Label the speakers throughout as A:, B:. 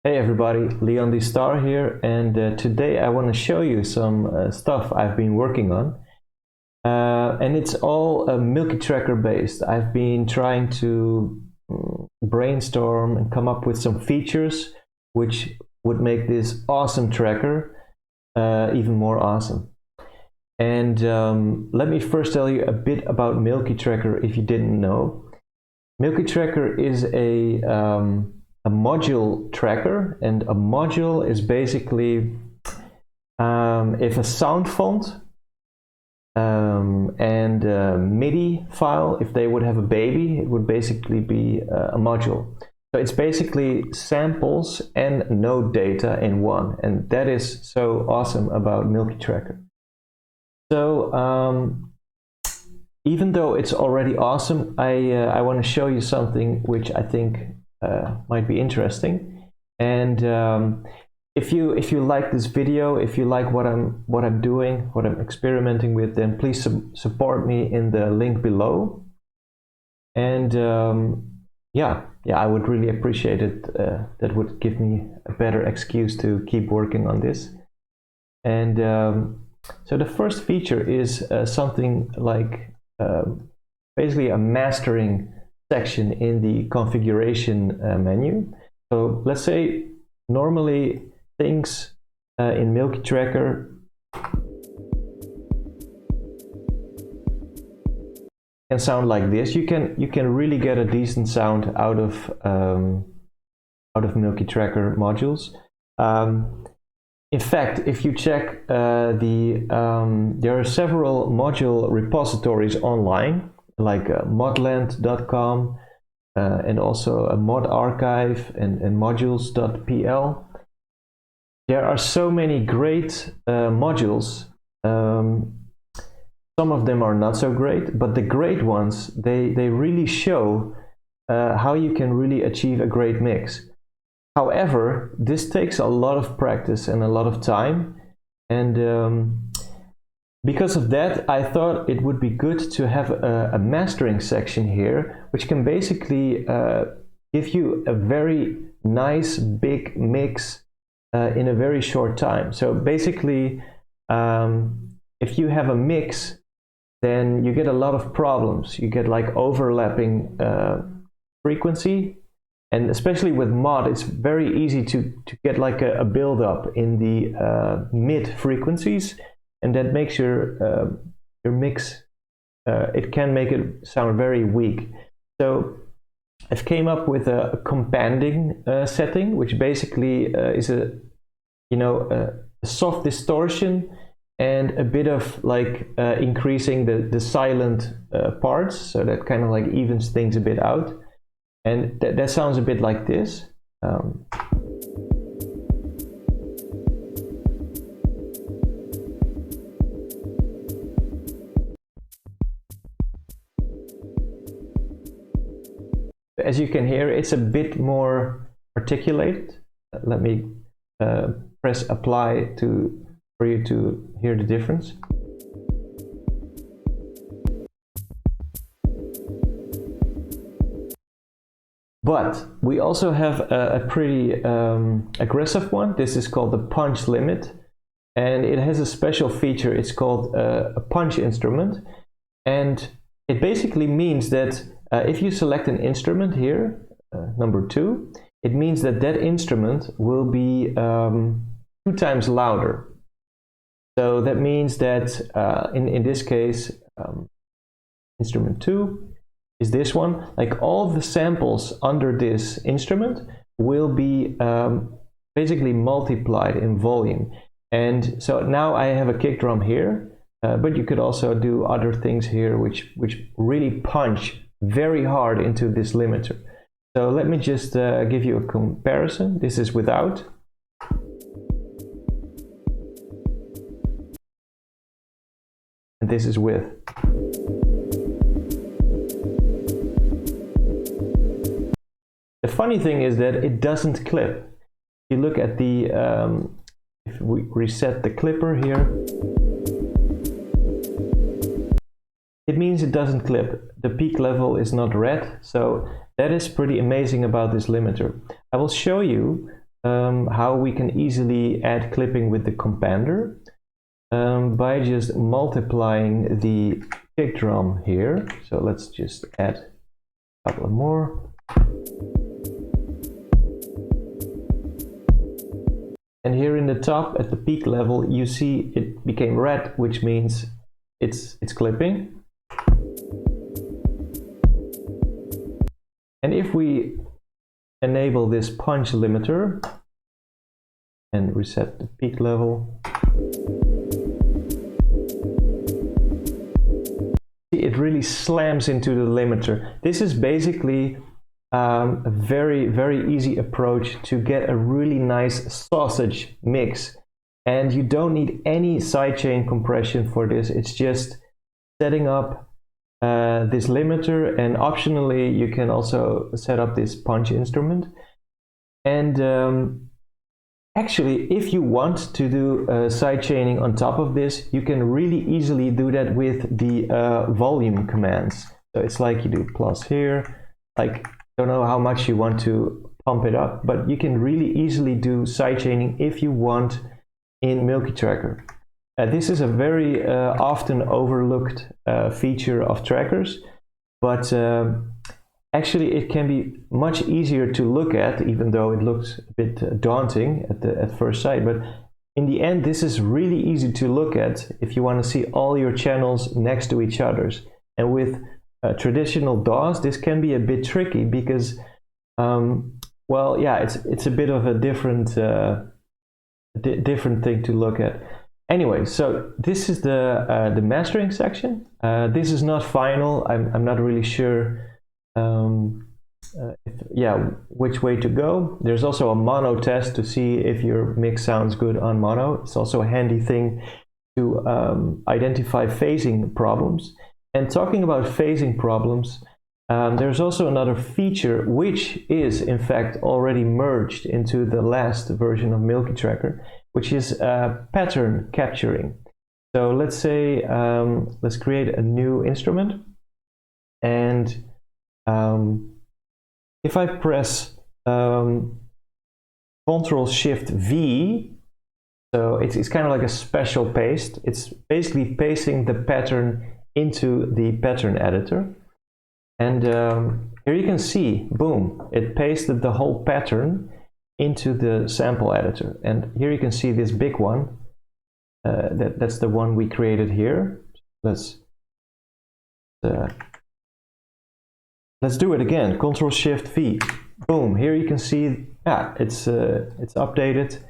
A: Hey everybody, Leon the Star here, and today I want to show you some stuff I've been working on. And it's all MilkyTracker based. I've been trying to brainstorm and come up with some features which would make this awesome tracker even more awesome. And let me first tell you a bit about MilkyTracker if you didn't know. MilkyTracker is a module tracker, and a module is basically if a sound font and a MIDI file, if they would have a baby, it would basically be a module. So it's basically samples and node data in one, and that is so awesome about MilkyTracker. So even though it's already awesome, I want to show you something which I think might be interesting. And if you like this video, if you like what I'm doing, what I'm experimenting with, then please support me in the link below. And yeah, I would really appreciate it. That would give me a better excuse to keep working on this. And so the first feature is something like basically a mastering section in the configuration menu. So let's say normally things in MilkyTracker can sound like this. You can really get a decent sound out of MilkyTracker modules. In fact, if you check there are several module repositories online, like modland.com and also a mod archive and modules.pl. There are so many great modules. Some of them are not so great, but the great ones, they really show how you can really achieve a great mix. However, this takes a lot of practice and a lot of time, and because of that, I thought it would be good to have a mastering section here, which can basically give you a very nice big mix in a very short time. So basically, if you have a mix, then you get a lot of problems. You get like overlapping frequency, and especially with mod, it's very easy to get like a build-up in the mid frequencies. And that makes your mix, it can make it sound very weak. So I've came up with a companding setting, which basically is a soft distortion and a bit of like increasing the silent parts, so that kind of like evens things a bit out. And that sounds a bit like this. As you can hear, it's a bit more articulated. Let me press apply for you to hear the difference. But we also have a pretty aggressive one. This is called the punch limit, and it has a special feature. It's called a punch instrument, and it basically means that if you select an instrument here, number 2, it means that that instrument will be 2 times louder. So that means that in this case, instrument 2 is this one. Like all the samples under this instrument will be basically multiplied in volume. And so now I have a kick drum here, but you could also do other things here which really punch very hard into this limiter. So let me just give you a comparison. This is without. And this is with. The funny thing is that it doesn't clip. If you look at the, if we reset the clipper here, it means it doesn't clip. The peak level is not red, so that is pretty amazing about this limiter. I will show you how we can easily add clipping with the compander by just multiplying the kick drum here. So let's just add a couple more. And here in the top at the peak level, you see it became red, which means it's clipping. And if we enable this punch limiter and reset the peak level, it really slams into the limiter. This is basically a very, very easy approach to get a really nice sausage mix. And you don't need any sidechain compression for this. It's just setting up this limiter, and optionally you can also set up this punch instrument. And actually, if you want to do sidechaining on top of this, you can really easily do that with the volume commands. So it's like you do plus here, like don't know how much you want to pump it up, but you can really easily do sidechaining if you want in MilkyTracker. This is a very often overlooked feature of trackers, but actually it can be much easier to look at, even though it looks a bit daunting at first sight. But in the end, this is really easy to look at if you want to see all your channels next to each other. And with traditional DAWs, this can be a bit tricky because, well, yeah, it's a bit of a different thing to look at. Anyway, so this is the mastering section. This is not final. I'm not really sure which way to go. There's also a mono test to see if your mix sounds good on mono. It's also a handy thing to identify phasing problems. And talking about phasing problems, there's also another feature which is in fact already merged into the last version of MilkyTracker, which is pattern capturing. So let's say, let's create a new instrument, and if I press Ctrl-Shift-V, so it's kind of like a special paste. It's basically pasting the pattern into the pattern editor. And here you can see, boom, it pasted the whole pattern into the sample editor. And here you can see this big one. That's the one we created here. Let's do it again. Ctrl-Shift-V. Boom. Here you can see, yeah, it's updated.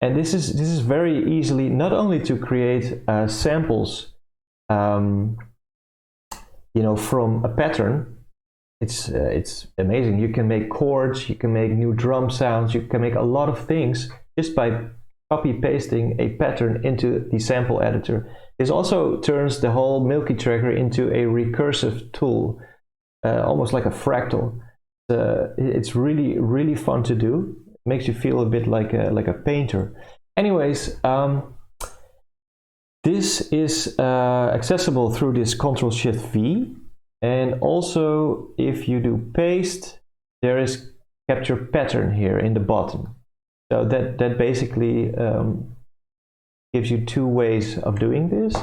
A: And this is very easily not only to create samples, you know, from a pattern. It's amazing. You can make chords, you can make new drum sounds, you can make a lot of things just by copy pasting a pattern into the sample editor. This also turns the whole MilkyTracker into a recursive tool, almost like a fractal. It's really, really fun to do. It makes you feel a bit like a painter. Anyways, this is accessible through this Ctrl-Shift-V. And also, if you do paste, there is capture pattern here in the bottom. So that basically gives you two ways of doing this.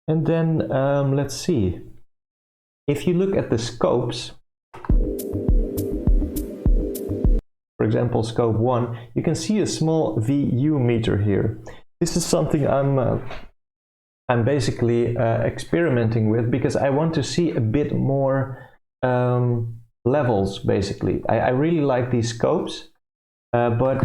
A: And then let's see. If you look at the scopes, for example, scope 1, you can see a small VU meter here. This is something I'm basically experimenting with because I want to see a bit more levels, basically. I really like these scopes, but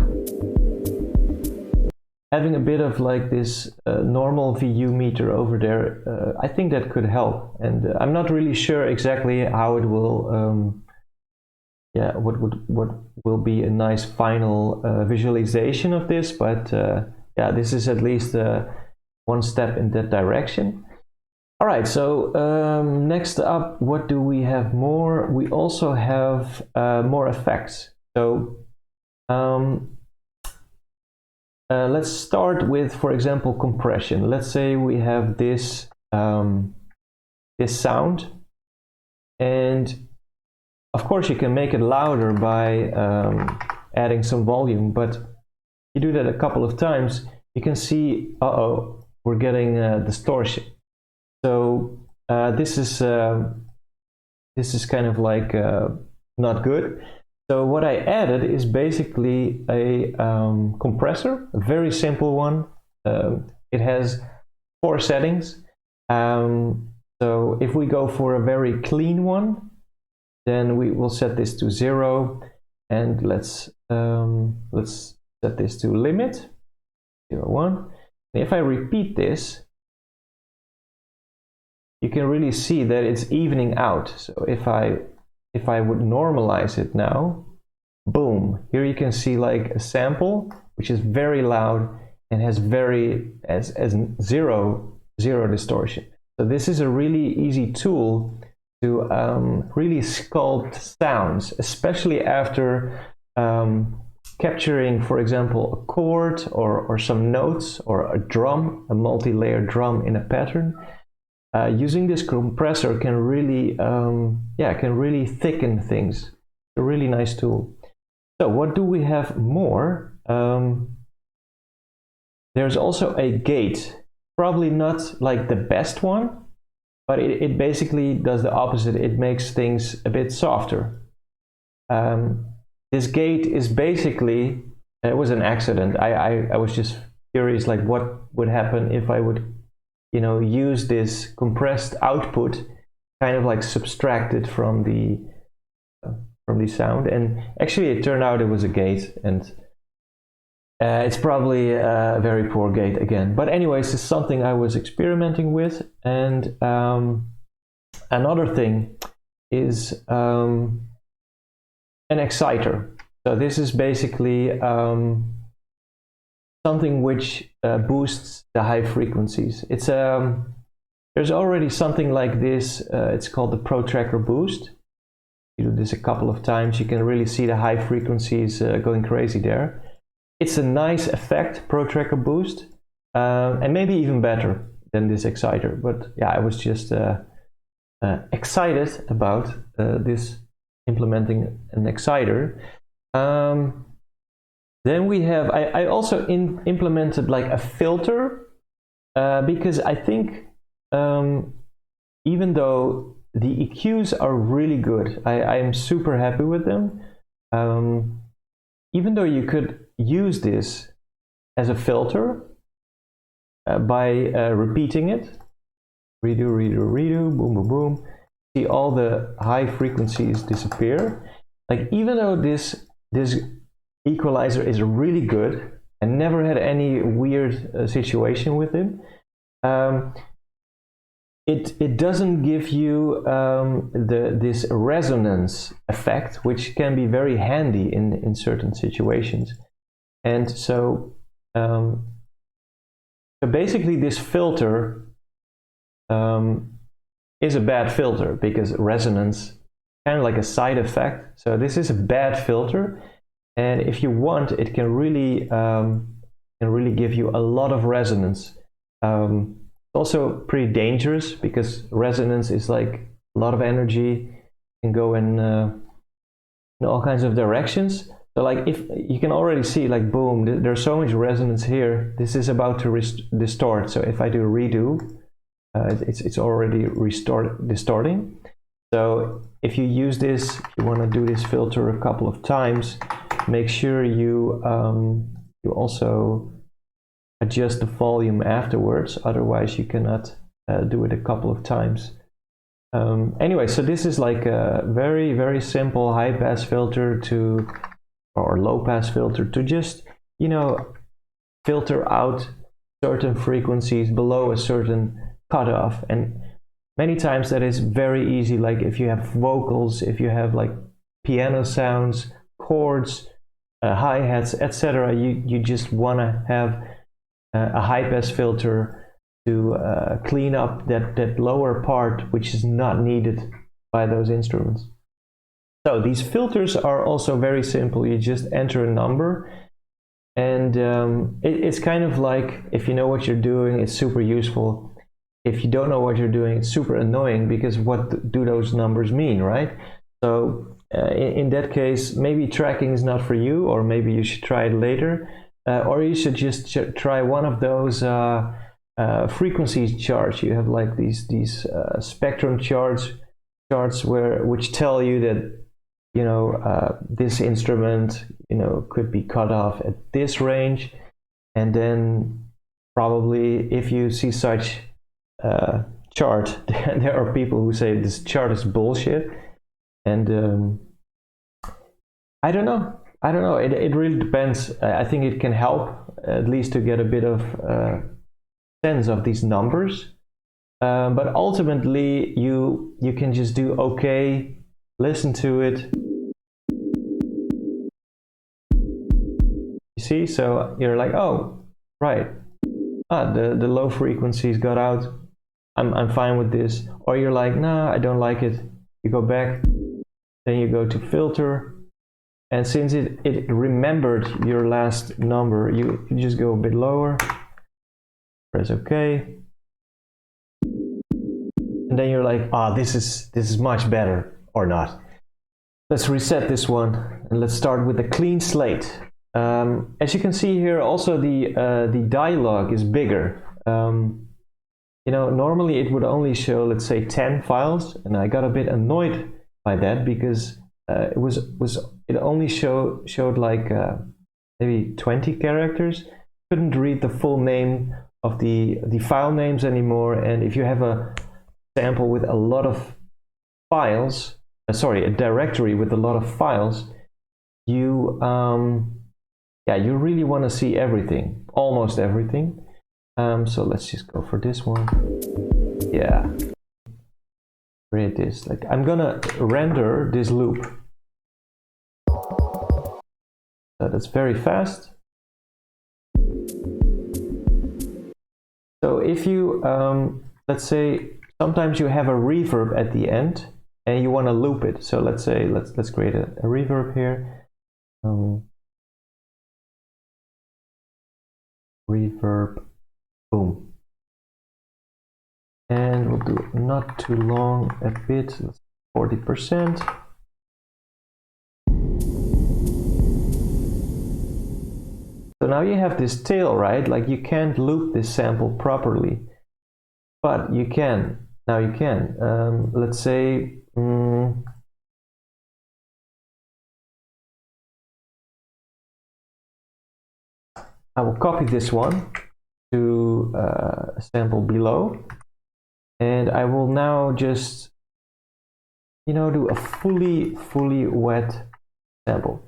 A: having a bit of like this normal VU meter over there, I think that could help. And I'm not really sure exactly how it will, what will be a nice final visualization of this, but yeah, this is at least one step in that direction. All right, so next up, what do we have more? We also have more effects. So let's start with, for example, compression. Let's say we have this this sound, and of course you can make it louder by adding some volume, but you do that a couple of times, you can see, uh-oh, we're getting distortion. So this is kind of like not good. So what I added is basically a compressor, a very simple one. It has 4 settings. So if we go for a very clean one, then we will set this to 0, and let's set this to limit 0, 1. And if I repeat this, you can really see that it's evening out. So if I would normalize it now, boom, here you can see like a sample which is very loud and has zero distortion. So this is a really easy tool to really sculpt sounds, especially after capturing, for example, a chord or some notes or a drum, a multi-layered drum in a pattern. Using this compressor can really thicken things. It's a really nice tool. So what do we have more? There's also a gate. Probably not like the best one, but it basically does the opposite. It makes things a bit softer. This gate is basically, it was an accident. I was just curious, like what would happen if I would, use this compressed output, kind of like subtract it from the sound. And actually it turned out it was a gate, and it's probably a very poor gate again. But anyways, it's something I was experimenting with. And another thing is an exciter. So this is basically something which boosts the high frequencies. It's there's already something like this. It's called the ProTracker Boost. You do this a couple of times, you can really see the high frequencies going crazy there. It's a nice effect, ProTracker Boost, and maybe even better than this exciter. But yeah, I was just excited about this implementing an exciter. Then we have, I also implemented like a filter, because I think even though the EQs are really good, I am super happy with them, even though you could use this as a filter by repeating it, redo, redo, redo, boom, boom, boom, see all the high frequencies disappear. Like, even though this equalizer is really good and never had any weird situation with it, it doesn't give you this resonance effect, which can be very handy in certain situations. And so basically this filter is a bad filter, because resonance kind of like a side effect. So this is a bad filter, and if you want, it can really give you a lot of resonance. Also pretty dangerous, because resonance is like a lot of energy, can go in all kinds of directions. So like, if you can already see, like, boom, there's so much resonance here, this is about to distort. So if I do redo, it's already distorting. So if you use this, if you want to do this filter a couple of times, make sure you also adjust the volume afterwards, otherwise you cannot do it a couple of times. Anyway, so this is like a very, very simple high pass filter or low pass filter to just, filter out certain frequencies below a certain cutoff. And many times that is very easy, like if you have vocals, if you have like piano sounds, chords, hi-hats, etc., you just want to have a high-pass filter to clean up that lower part which is not needed by those instruments. So these filters are also very simple. You just enter a number, and it's kind of like, if you know what you're doing, it's super useful. If you don't know what you're doing, it's super annoying, because what do those numbers mean, right? So in that case, maybe tracking is not for you, or maybe you should try it later, or you should just try one of those frequency charts. You have like these spectrum charts which tell you that, you know, this instrument, you know, could be cut off at this range, and then probably if you see such chart, there are people who say this chart is bullshit, and I don't know. It really depends. I think it can help at least to get a bit of sense of these numbers, but ultimately you can just do okay, listen to it. You see, so you're like, oh, right, the low frequencies got out. I'm fine with this. Or you're like, nah, I don't like it. You go back, then you go to filter, and since it remembered your last number, you just go a bit lower, press OK, and then you're like, this is much better, or not. Let's reset this one and let's start with a clean slate. As you can see here, also the dialog is bigger. You know, normally it would only show, let's say, 10 files, and I got a bit annoyed by that because it only showed like maybe 20 characters. Couldn't read the full name of the file names anymore, and if you have a sample with a lot of files, a directory with a lot of files, you you really want to see everything, almost everything. So let's just go for this one. Yeah, create this. Like, I'm gonna render this loop. So that's very fast. So if you let's say sometimes you have a reverb at the end and you want to loop it. So let's say let's create a reverb here. Reverb, boom, and we'll do not too long, a bit, 40%. So now you have this tail, right? Like, you can't loop this sample properly, but you can. Now you can. Let's say I will copy this one to a sample below, and I will now just, you know, do a fully wet sample.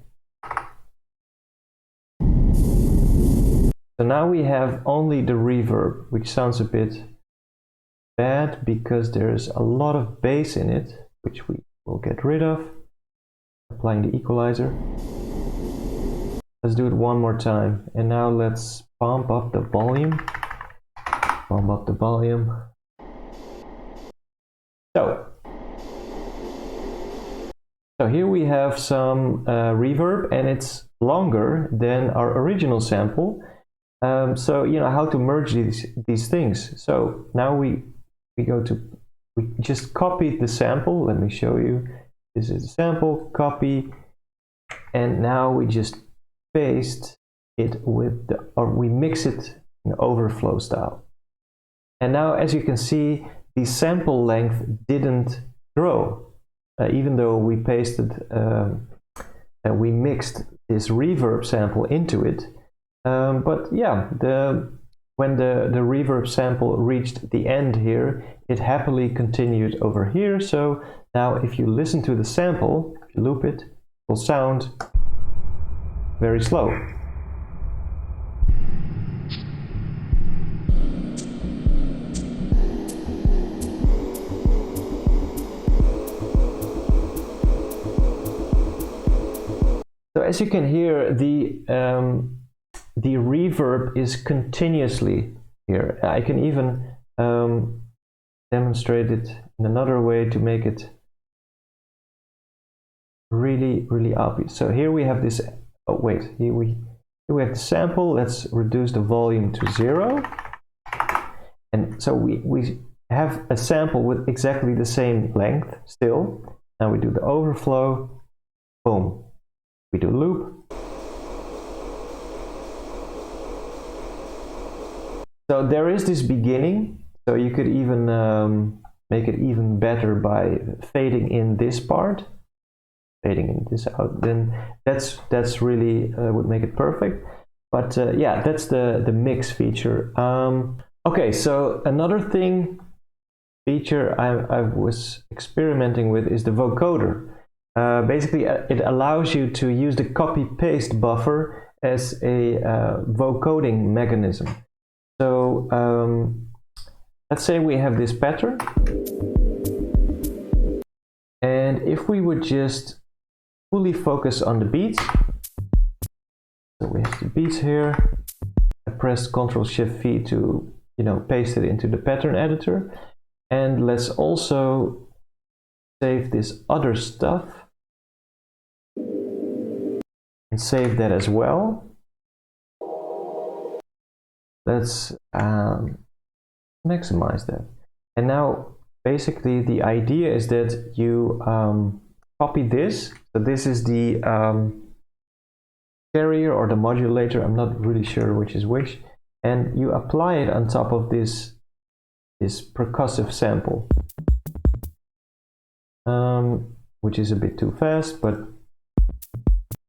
A: So now we have only the reverb, which sounds a bit bad because there's a lot of bass in it, which we will get rid of, applying the equalizer. Let's do it one more time, and now let's pump up the volume. Pump up the volume. So here we have some reverb, and it's longer than our original sample. So you know how to merge these things. So now we just copied the sample. Let me show you. This is the sample, copy, and now we just paste it with we mix it in overflow style. And now, as you can see, the sample length didn't grow, even though we pasted and we mixed this reverb sample into it. But yeah, when the reverb sample reached the end here, it happily continued over here. So now if you listen to the sample, if you loop it, it will sound very slow. So as you can hear, the reverb is continuously here. I can even demonstrate it in another way to make it really obvious. So here we have this. Oh wait, here we have the sample. Let's reduce the volume to 0, and so we have a sample with exactly the same length still. Now we do the overflow, boom, we do loop. So there is this beginning, so you could even make it even better by fading in this part, fading in this out. Then that's really would make it perfect. But yeah, that's the mix feature. Okay, so another feature I was experimenting with is the vocoder. Basically, it allows you to use the copy-paste buffer as a vocoding mechanism. So let's say we have this pattern, and if we would just fully focus on the beats, so we have the beats here. I pressed Ctrl-Shift-V to paste it into the pattern editor, and let's also save this other stuff and save that as well. Let's maximize that. And now basically the idea is that you copy this. So this is the carrier or the modulator, I'm not really sure which is which, and you apply it on top of this percussive sample, which is a bit too fast, but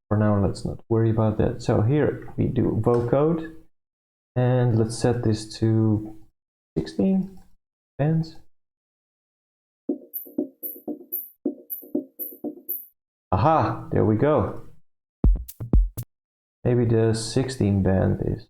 A: for now let's not worry about that. So here we do vocode, and let's set this to 16 bands. Aha, there we go. Maybe the 16 band is.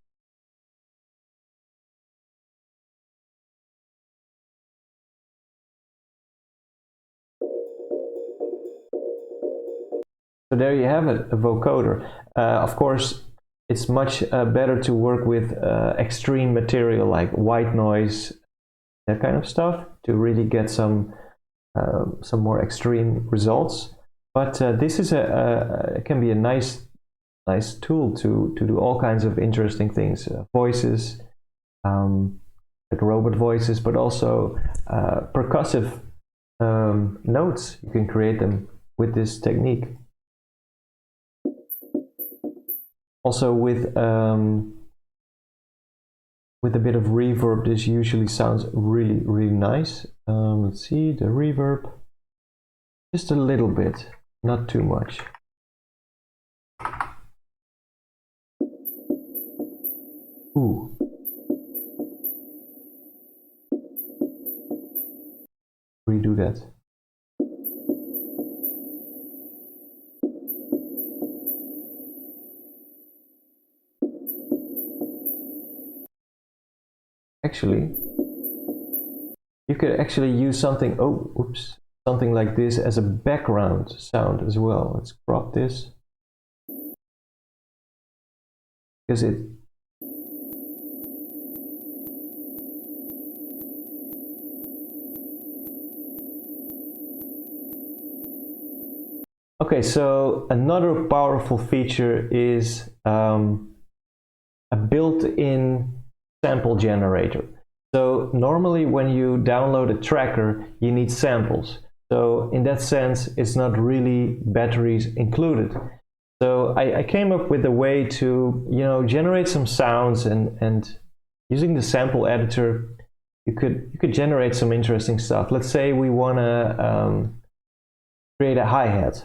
A: So there you have it, a vocoder. Of course, it's much better to work with extreme material like white noise, that kind of stuff, to really get some more extreme results. But this is can be a nice tool to do all kinds of interesting things, voices, like robot voices, but also percussive notes. You can create them with this technique. Also with a bit of reverb, this usually sounds really nice. Let's see, the reverb, just a little bit, not too much. Ooh. Redo that. Actually, you could actually use something, something like this as a background sound as well. Let's crop this, because it okay, so another powerful feature is a built-in sample generator. So normally when you download a tracker, you need samples. So in that sense, it's not really batteries included. So I came up with a way to generate some sounds, and using the sample editor, you could generate some interesting stuff. Let's say we want to create a hi-hat.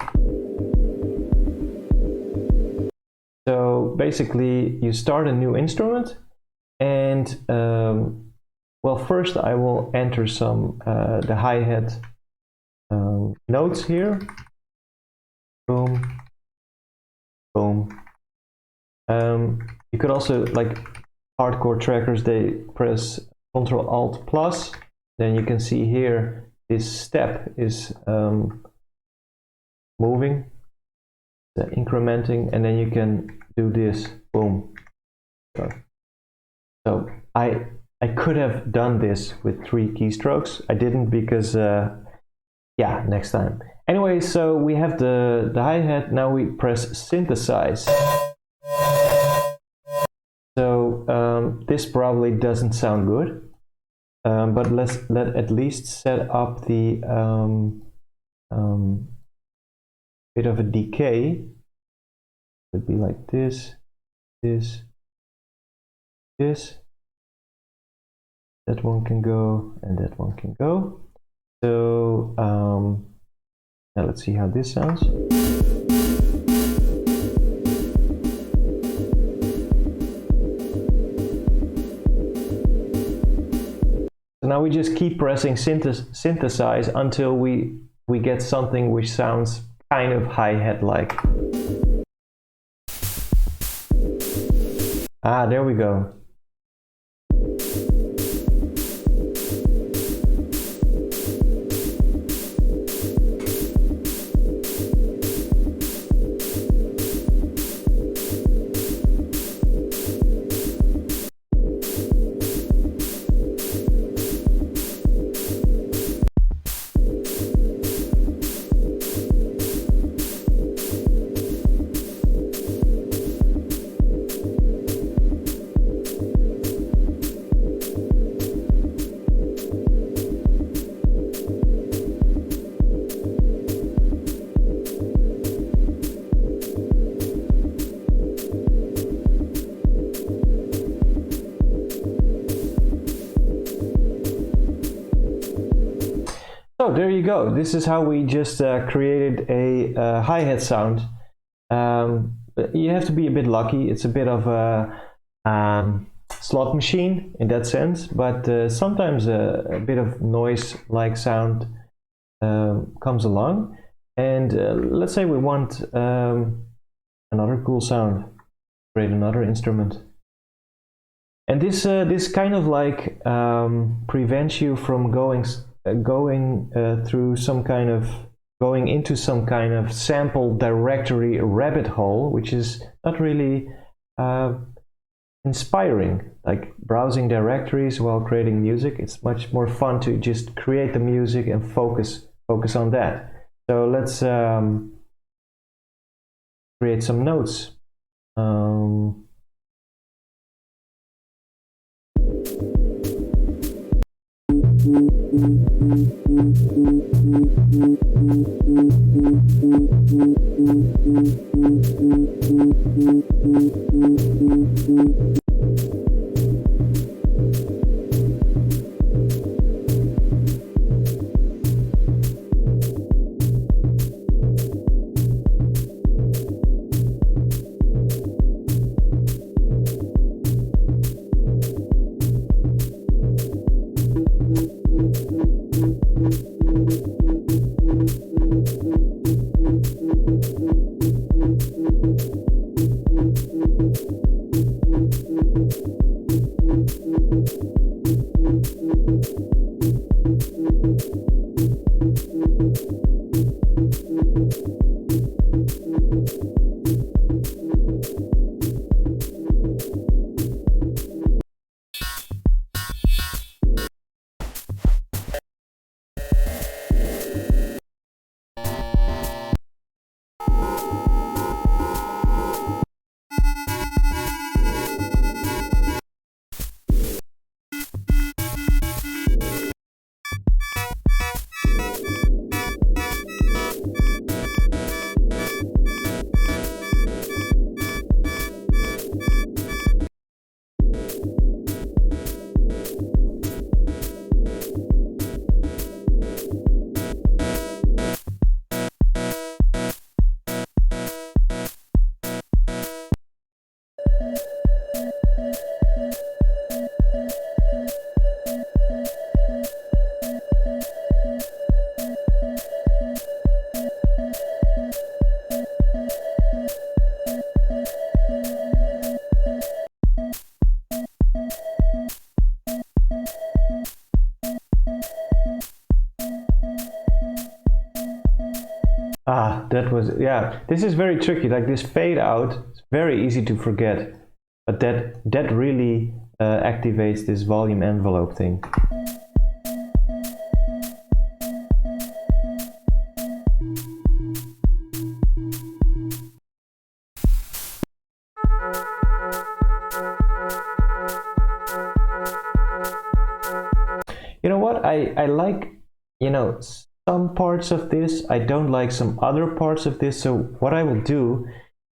A: So basically, you start a new instrument, and well, first I will enter some the hi-hat notes here. Boom, boom. You could also, like hardcore trackers, they press Ctrl-Alt+. Then you can see here this step is moving, incrementing, and then you can do this. Boom. So I could have done this with 3 keystrokes. I didn't because yeah, next time. Anyway, so we have the hi-hat. Now we press synthesize. So this probably doesn't sound good, but let's at least set up the bit of a decay. Could be like this, this, this. That one can go, and that one can go. So now let's see how this sounds. So now we just keep pressing synthesize until we get something which sounds kind of hi-hat like. Ah, there we go. So there you go. This is how we just created a hi-hat sound. You have to be a bit lucky. It's a bit of a slot machine in that sense, but sometimes a bit of noise-like sound comes along. And let's say we want another cool sound, create another instrument. And this kind of like prevents you from going into some kind of sample directory rabbit hole, which is not really inspiring. Like browsing directories while creating music, it's much more fun to just create the music and focus on that. So let's create some notes. That was, yeah, this is very tricky. Like this fade out, it's very easy to forget, but that really activates this volume envelope thing. You know what? I like, you know, some parts of this, I don't like some other parts of this. So what I will do,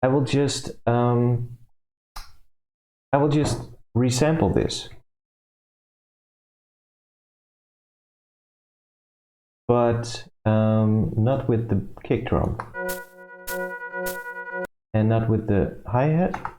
A: I will just resample this, but not with the kick drum and not with the hi-hat.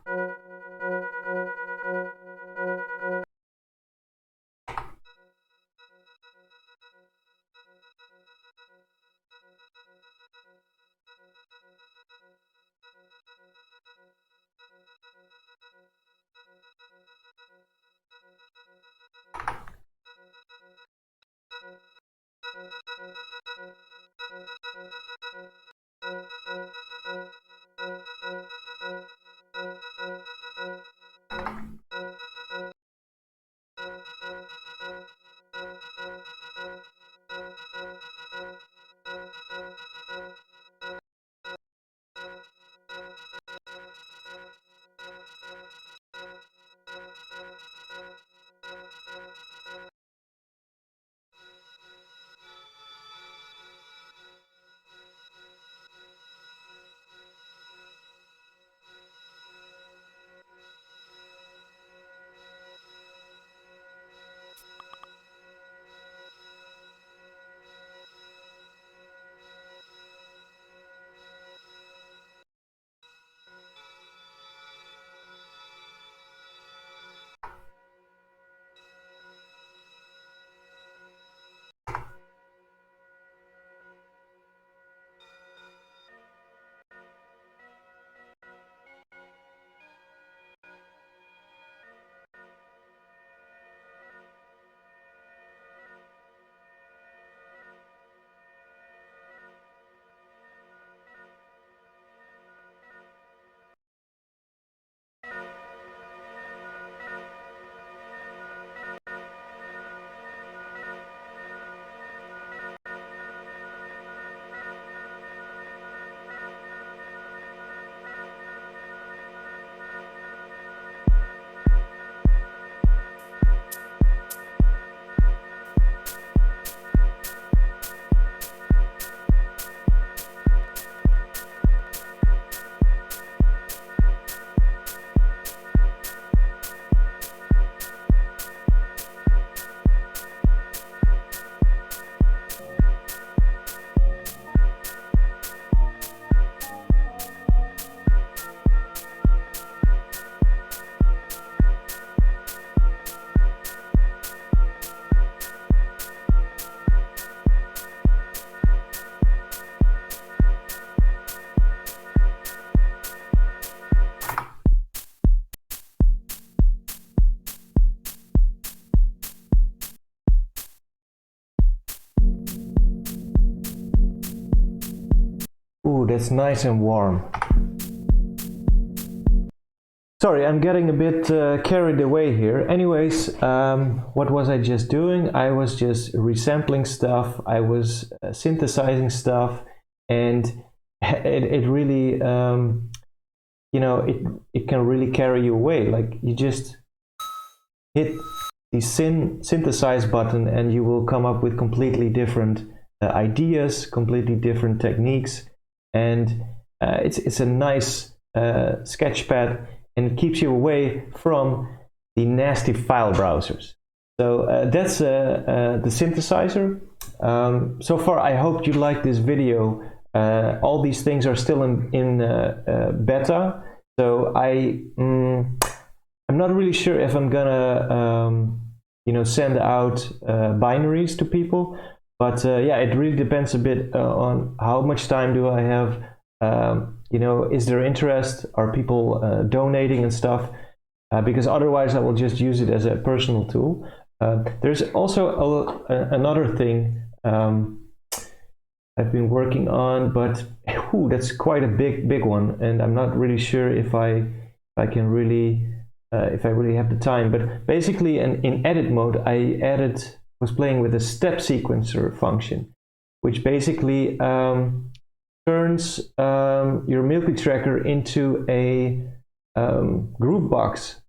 A: Ooh, that's nice and warm. Sorry, I'm getting a bit carried away here. Anyways, what was I just doing? I was just resampling stuff, I was synthesizing stuff, and it really, you know, it can really carry you away. Like, you just hit the synthesize button and you will come up with completely different ideas, completely different techniques, and it's a nice sketchpad, and it keeps you away from the nasty file browsers. So that's the synthesizer. So far, I hope you liked this video. All these things are still in beta, so I'm not really sure if I'm gonna you know, send out binaries to people, but yeah, it really depends a bit on how much time do I have. You know, is there interest? Are people donating and stuff? Because otherwise I will just use it as a personal tool. There's also another thing I've been working on, but that's quite a big one, and I'm not really sure if I can really if I really have the time. But basically, in edit mode, I was playing with a step sequencer function, which basically turns your MilkyTracker into a groovebox.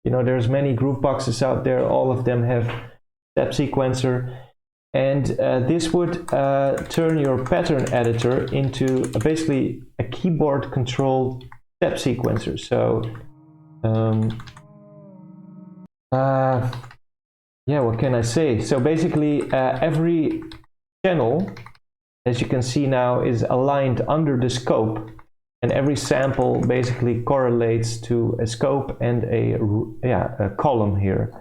A: You know, there's many grooveboxes out there. All of them have step sequencer, And this would turn your pattern editor into basically a keyboard controlled step sequencer. So yeah, what can I say? So basically every channel, as you can see now, is aligned under the scope, and every sample basically correlates to a scope and a column here.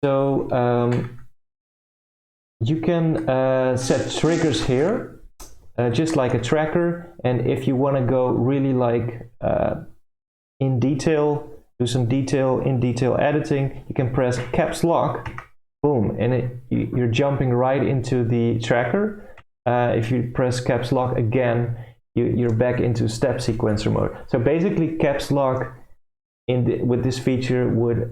A: So you can set triggers here, just like a tracker, and if you want to go really like in detail, do some in detail editing, you can press caps lock, boom, and you're jumping right into the tracker. If you press caps lock again, you're back into step sequencer mode. So basically caps lock with this feature would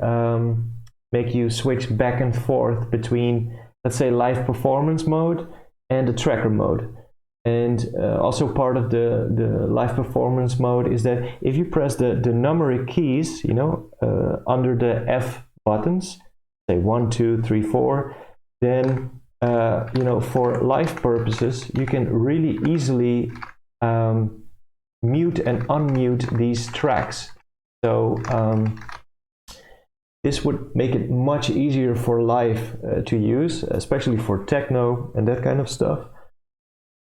A: make you switch back and forth between, let's say, live performance mode and the tracker mode. And also part of the live performance mode is that if you press the numeric keys, you know, under the F buttons, say 1, 2, 3, 4, then you know, for live purposes, you can really easily mute and unmute these tracks. So this would make it much easier for live to use, especially for techno and that kind of stuff.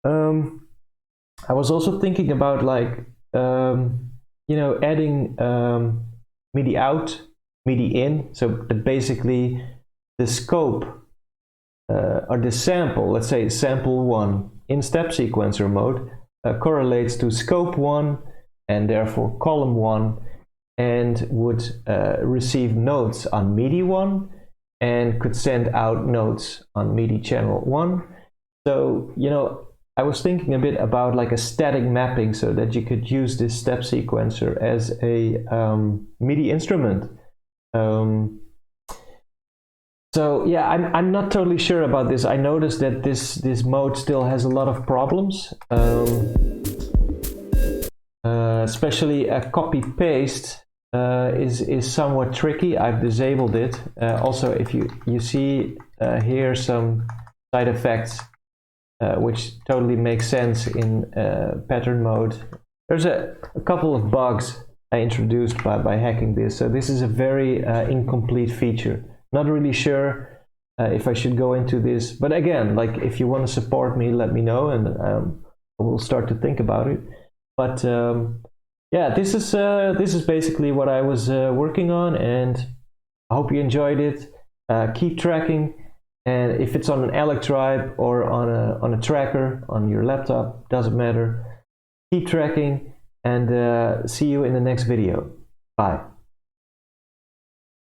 A: I was also thinking about like you know, adding MIDI out, MIDI in, so that basically the scope or the sample, let's say sample 1 in step sequencer mode, correlates to scope 1 and therefore column 1, and would receive notes on MIDI 1 and could send out notes on MIDI channel 1. So, you know, I was thinking a bit about like a static mapping so that you could use this step sequencer as a MIDI instrument. So yeah, I'm not totally sure about this. I noticed that this mode still has a lot of problems, especially a copy paste is somewhat tricky. I've disabled it. Also, if you see here some side effects, which totally makes sense in pattern mode. There's a couple of bugs I introduced by hacking this. So this is a very incomplete feature. Not really sure if I should go into this, but again, like if you want to support me, let me know, and I will start to think about it. But yeah, this is basically what I was working on, and I hope you enjoyed it. Keep tracking, and if it's on an Electribe or on a tracker on your laptop, doesn't matter. Keep tracking, and see you in the next video. Bye.